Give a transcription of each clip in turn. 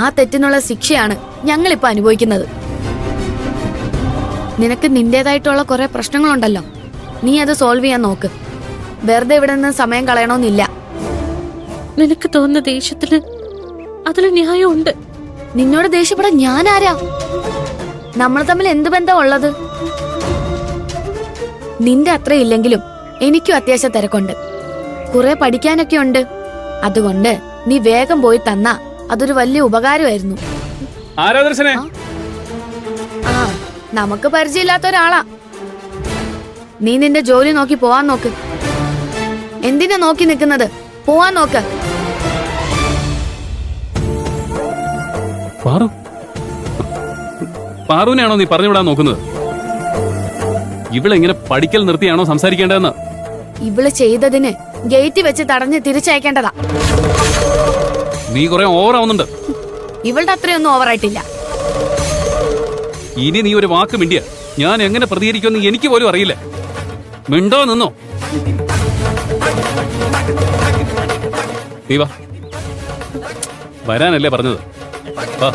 ആ തെറ്റിനുള്ള ശിക്ഷയാണ് ഞങ്ങളിപ്പോ അനുഭവിക്കുന്നത്. നിനക്ക് നിന്റേതായിട്ടുള്ള കുറെ പ്രശ്നങ്ങളുണ്ടല്ലോ, നീ അത് സോൾവ് ചെയ്യാൻ നോക്ക്. വെറുതെ ഇവിടെ നിന്ന് സമയം കളയണമെന്നില്ല. നിനക്ക് തോന്നുന്ന ദേഷ്യത്തിന് അതിൽ ന്യായമുണ്ട്. നിന്നോട് ദേഷ്യപ്പെടാൻ ഞാൻ ആരാ? നമ്മൾ തമ്മിൽ എന്ത് ബന്ധം ഉള്ളത്? നിന്റെ അത്ര ഇല്ലെങ്കിലും എനിക്കും അത്യാവശ്യം തിരക്കുണ്ട്, കുറെ പഠിക്കാനൊക്കെ ഉണ്ട്. അതുകൊണ്ട് നീ വേഗം പോയി തന്നാ അതൊരു വലിയ ഉപകാരമായിരുന്നു. ആ, നമുക്ക് പരിചയമില്ലാത്ത ഒരാളാ. നീ നിന്റെ ജോലി നോക്കി പോവാൻ നോക്ക്. എന്തിനാ നോക്കി നിൽക്കുന്നത്? പോവാൻ നോക്ക്. പാറുവിനെയാണോ നീ പറഞ്ഞുവിടാൻ നോക്കുന്നത്? ഇവളെങ്ങനെ പഠിക്കൽ നിർത്തിയാണോ സംസാരിക്കേണ്ടതെന്ന്? ഇവള് ചെയ്തതിന് ഗേറ്റ് വെച്ച് തടഞ്ഞ് തിരിച്ചയക്കേണ്ടതാ. നീ കുറെ ഓവറാവുന്നുണ്ട്. ഇവളുടെ അത്രയൊന്നും ഓവറായിട്ടില്ല. ഇനി നീ ഒരു വാക്ക് മിണ്ടിയ ഞാൻ എങ്ങനെ പ്രതികരിക്കുമെന്ന് എനിക്ക് പോലും അറിയില്ല. മിണ്ടോ നിന്നോ? നീ വാ. വരാനല്ലേ പറഞ്ഞത്? വാ.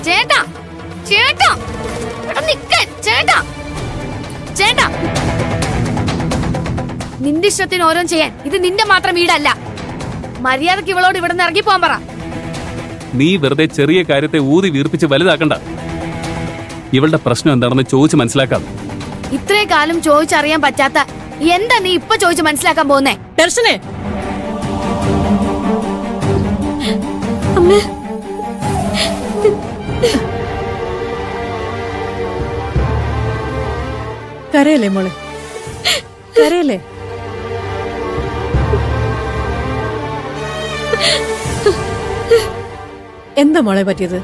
ചേട്ടാ, ചേട്ടാ, നിക്കാൻ. ചേട്ടാ, ചേട്ടാ, നിന്റെ ഇഷ്ടത്തിന് ഓരോന്ന് ചെയ്യാൻ ഇത് നിന്റെ മാത്രം വീടല്ല. മര്യാദക്ക് ഇവളോട് ഇവിടെ നിന്ന് ഇറങ്ങി പോകാൻ പറ. നീ വെറുതെ ചെറിയ കാര്യത്തെ ഊതി വീർപ്പിച്ച് വലുതാക്കണ്ട. ഇവളുടെ പ്രശ്നം എന്താണെന്ന് ചോദിച്ച് മനസ്സിലാക്കാം. ഇത്രയും കാലം ചോദിച്ചറിയാൻ പറ്റാത്ത എന്താ നീ ഇപ്പൊ ചോദിച്ച് മനസ്സിലാക്കാൻ പോകുന്നേ? ദർശനേ, അമ്മേ, കരയല്ലേ മോളെ, കരയല്ലേ? എന്താ മോളെ പറ്റിയത്?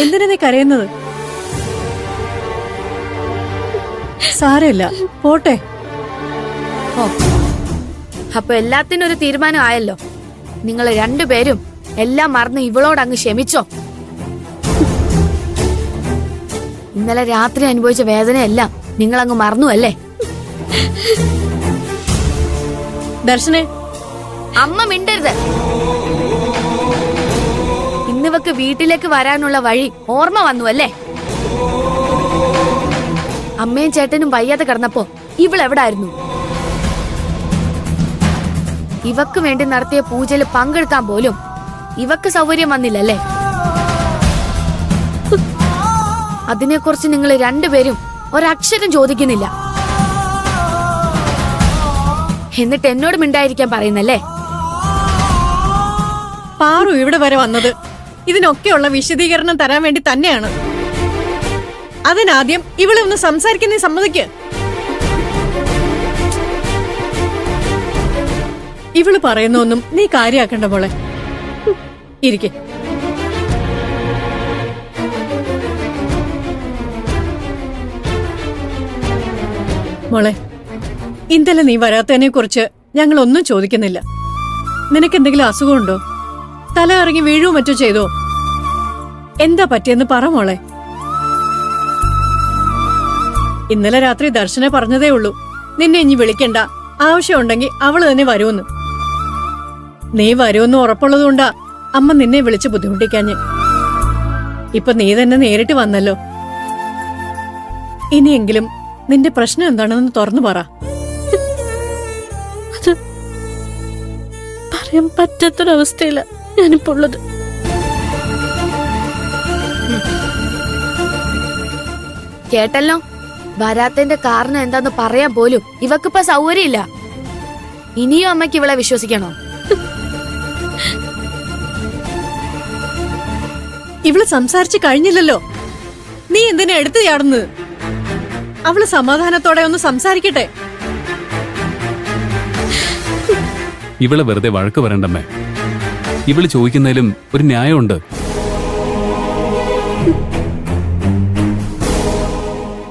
എന്തിനാ നീ കരയുന്നത്? സാരമില്ല, പോട്ടെ. ഓ, അപ്പൊ എല്ലാത്തിനും ഒരു തീരുമാനം ആയല്ലോ. നിങ്ങൾ രണ്ടുപേരും എല്ലാം മറന്ന് ഇവളോട് അങ്ങ് ക്ഷമിച്ചോ. ഇന്നലെ രാത്രി അനുഭവിച്ച വേദനയെല്ലാം നിങ്ങൾ അങ്ങ് മറന്നു അല്ലേ? ദർശനേ, അമ്മ മിണ്ടരുത്. ഇന്നിവക്ക് വീട്ടിലേക്ക് വരാനുള്ള വഴി ഓർമ്മ വന്നു അല്ലേ? അമ്മയും ചേട്ടനും വയ്യാതെ കിടന്നപ്പോ ഇവളെവിടായിരുന്നു? ഇവക്ക് വേണ്ടി നടത്തിയ പൂജയിൽ പങ്കെടുക്കാൻ പോലും ഇവക്ക് സൗകര്യം വന്നില്ലല്ലേ? അതിനെക്കുറിച്ച് നിങ്ങൾ രണ്ടുപേരും ഒരക്ഷരം ചോദിക്കുന്നില്ല. എന്നിട്ട് എന്നോട് മിണ്ടായിരിക്കാൻ പറയുന്നല്ലേ? പാറു ഇവിടെ വരെ വന്നത് ഇതിനൊക്കെയുള്ള വിശദീകരണം തരാൻ വേണ്ടി തന്നെയാണ്. അതിനാദ്യം ഇവളെ ഒന്ന് സംസാരിക്കുന്നേ സമ്മതിക്ക്. ഇവള് പറയുന്നൊന്നും നീ കാര്യാക്കണ്ട മോളെ. ഇരിക്കെ. മോളെ, ഇന്നലെ നീ വരാത്തതിനെ കുറിച്ച് ഞങ്ങൾ ഒന്നും ചോദിക്കുന്നില്ല. നിനക്കെന്തെങ്കിലും അസുഖമുണ്ടോ? തല ഇറങ്ങി വീഴുവോ മറ്റോ ചെയ്തോ? എന്താ പറ്റിയെന്ന് പറ മോളെ. ഇന്നലെ രാത്രി ദർശന പറഞ്ഞതേ ഉള്ളൂ നിന്നെ ഇനി വിളിക്കണ്ട, ആവശ്യമുണ്ടെങ്കിൽ അവള് തന്നെ വരുമെന്ന്. നീ വരുമെന്ന് ഉറപ്പുള്ളതുകൊണ്ടാ അമ്മ നിന്നെ വിളിച്ച് ബുദ്ധിമുട്ടിക്കാഞ്ഞ്. ഇപ്പൊ നീ തന്നെ നേരിട്ട് വന്നല്ലോ. ഇനിയെങ്കിലും നിന്റെ പ്രശ്നം എന്താണെന്ന് തുറന്നു പറ. അത് പറയാൻ പറ്റാത്തൊരവസ്ഥയില ഞാനിപ്പോ ഉള്ളത്. കേട്ടല്ലോ, വരാത്തതിന്റെ കാരണം എന്താന്ന് പറയാൻ പോലും ഇവക്കിപ്പോ സൗകര്യമില്ല. ഇനിയും അമ്മയ്ക്ക് ഇവളെ വിശ്വസിക്കണോ? ഇവള് സംസാരിച്ചു കഴിഞ്ഞില്ലല്ലോ. നീ എന്തിനാ എടുത്തു ചാടുന്നത്? അവള് സമാധാനത്തോടെ ഒന്ന് സംസാരിക്കട്ടെ. ഇവളെ വെറുതെ വഴക്ക് വരണ്ടമ്മേ. ഇവള് ചോദിക്കുന്നതിലും ഒരു ന്യായമുണ്ട്.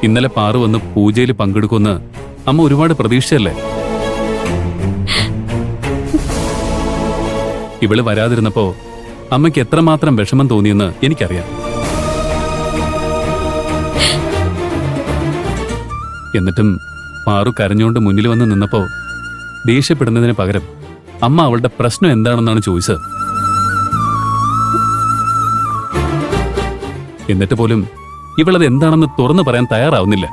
ഇന്നലെ പാറു വന്ന് പൂജയിൽ പങ്കെടുക്കുമെന്ന് അമ്മ ഒരുപാട് പ്രതീക്ഷിച്ചല്ലേ? ഇവള് വരാതിരുന്നപ്പോ അമ്മയ്ക്ക് എത്രമാത്രം വിഷമം തോന്നിയെന്ന് എനിക്കറിയാം. എന്നിട്ടും പാറു കരഞ്ഞുകൊണ്ട് മുന്നിൽ വന്ന് നിന്നപ്പോ ദേഷ്യപ്പെടുന്നതിന് പകരം അമ്മ അവളുടെ പ്രശ്നം എന്താണെന്നാണ് ചോദിച്ചത്. എന്നിട്ട് പോലും ഇവളത് എന്താണെന്ന് തുറന്നു പറയാൻ തയ്യാറാവുന്നില്ല.